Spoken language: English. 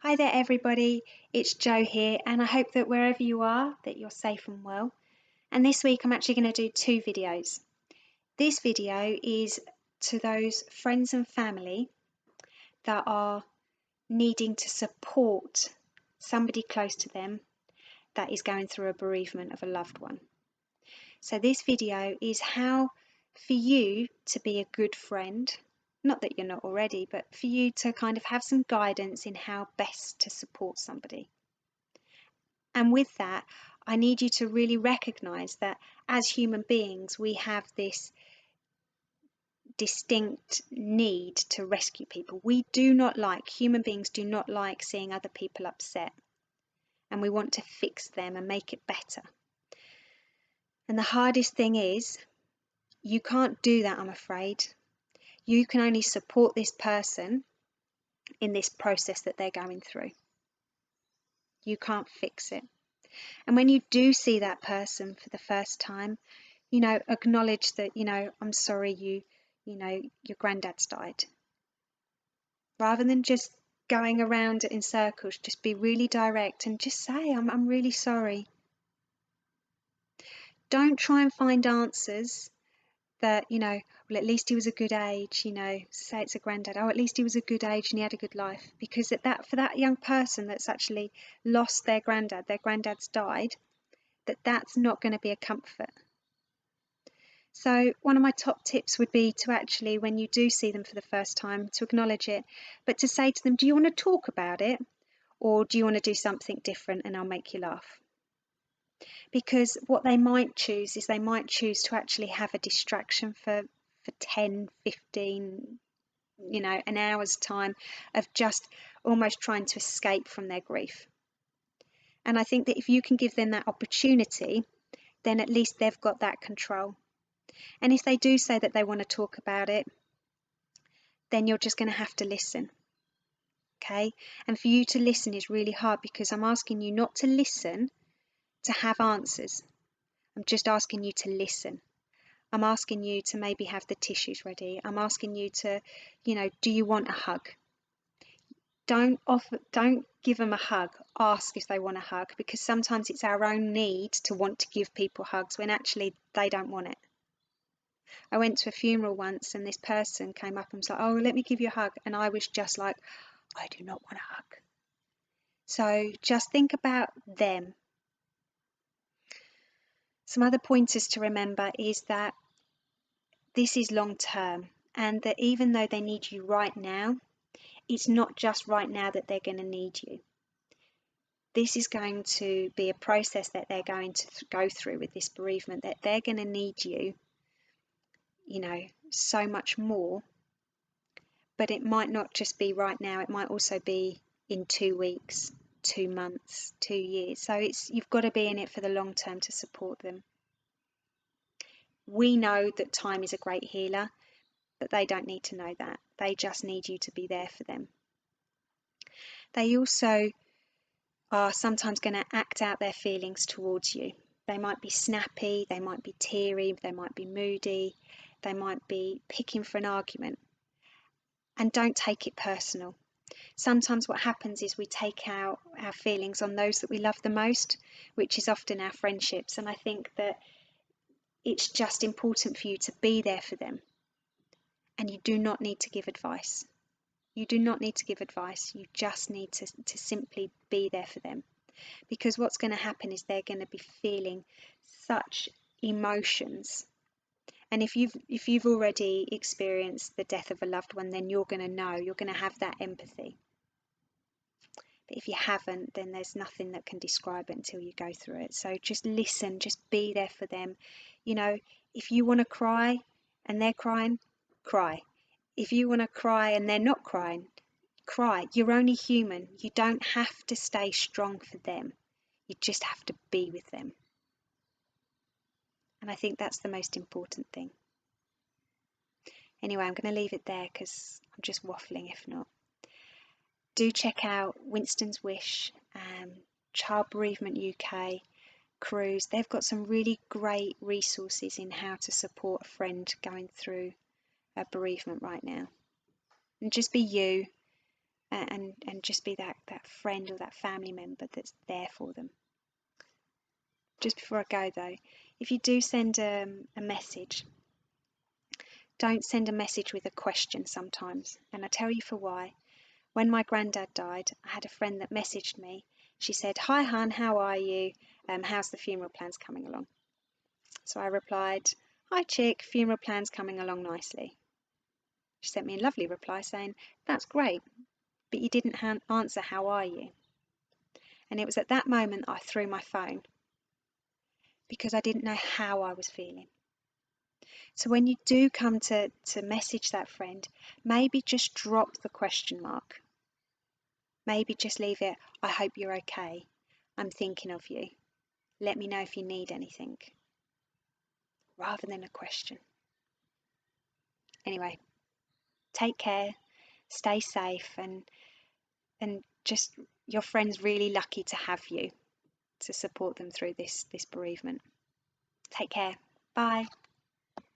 Hi there everybody, it's Jo here and I hope that wherever you are that you're safe and well. And this week I'm actually going to do two videos. This video is to those friends and family that are needing to support somebody close to them that is going through a bereavement of a loved one. So this video is how for you to be a good friend, not that you're not already, but for you to kind of have some guidance in how best to support somebody. And with that, I need you to really recognize that as human beings, we have this distinct need to rescue people. Human beings do not like seeing other people upset, and we want to fix them and make it better. And the hardest thing is, you can't do that, I'm afraid. You can only support this person in this process that they're going through. You can't fix it. And when you do see that person for the first time, acknowledge that, I'm sorry your granddad's died. Rather than just going around it in circles, just be really direct and just say, I'm really sorry. Don't try and find answers that, well, at least he was a good age, say it's a granddad, at least he was a good age and he had a good life. Because for that young person that's actually lost their granddad's died, that's not going to be a comfort. So one of my top tips would be to actually, when you do see them for the first time, to acknowledge it, but to say to them, do you want to talk about it? Or do you want to do something different and I'll make you laugh? Because what they might choose is to actually have a distraction for 10, 15, an hour's time of just almost trying to escape from their grief. And I think that if you can give them that opportunity, then at least they've got that control. And if they do say that they want to talk about it, then you're just going to have to listen. Okay? And for you to listen is really hard because I'm asking you not to listen to have answers. I'm just asking you to listen. I'm asking you to maybe have the tissues ready. I'm asking you to, do you want a hug? Don't give them a hug. Ask if they want a hug, because sometimes it's our own need to want to give people hugs when actually they don't want it. I went to a funeral once and this person came up and was like, oh, let me give you a hug. And I was just like, I do not want a hug. So just think about them. Some other pointers to remember is that this is long term, and that even though they need you right now, it's not just right now that they're going to need you. This is going to be a process that they're going to go through with this bereavement, that they're going to need you, so much more. But it might not just be right now, it might also be in 2 weeks, 2 months, 2 years. So you've got to be in it for the long term to support them. We know that time is a great healer, but they don't need to know that. They just need you to be there for them. They also are sometimes going to act out their feelings towards you. They might be snappy, they might be teary, they might be moody, they might be picking for an argument. And don't take it personal. Sometimes what happens is we take out our feelings on those that we love the most, which is often our friendships. And I think that it's just important for you to be there for them. And you do not need to give advice. You do not need to give advice. You just need to simply be there for them. Because what's going to happen is they're going to be feeling such emotions. And if you've already experienced the death of a loved one, then you're going to know, you're going to have that empathy. But if you haven't, then there's nothing that can describe it until you go through it. So just listen, just be there for them. If you want to cry and they're crying, cry. If you want to cry and they're not crying, cry. You're only human. You don't have to stay strong for them. You just have to be with them. And I think that's the most important thing. Anyway, I'm going to leave it there because I'm just waffling if not. Do check out Winston's Wish, Child Bereavement UK, Cruise. They've got some really great resources in how to support a friend going through a bereavement right now. And just be you. and just be that friend or that family member that's there for them. Just before I go though, if you do send a message, don't send a message with a question sometimes, and I'll tell you for why. When my granddad died, I had a friend that messaged me. She said, "Hi, hon, how are you? How's the funeral plans coming along?" So I replied, "Hi, chick, funeral plans coming along nicely." She sent me a lovely reply saying, "That's great, but you didn't answer, how are you?" And it was at that moment I threw my phone because I didn't know how I was feeling. So when you do come to message that friend, maybe just drop the question mark. Maybe just leave it, "I hope you're okay. I'm thinking of you. Let me know if you need anything," rather than a question. Anyway, take care, stay safe, and just, your friend's really lucky to have you to support them through this bereavement. Take care. Bye.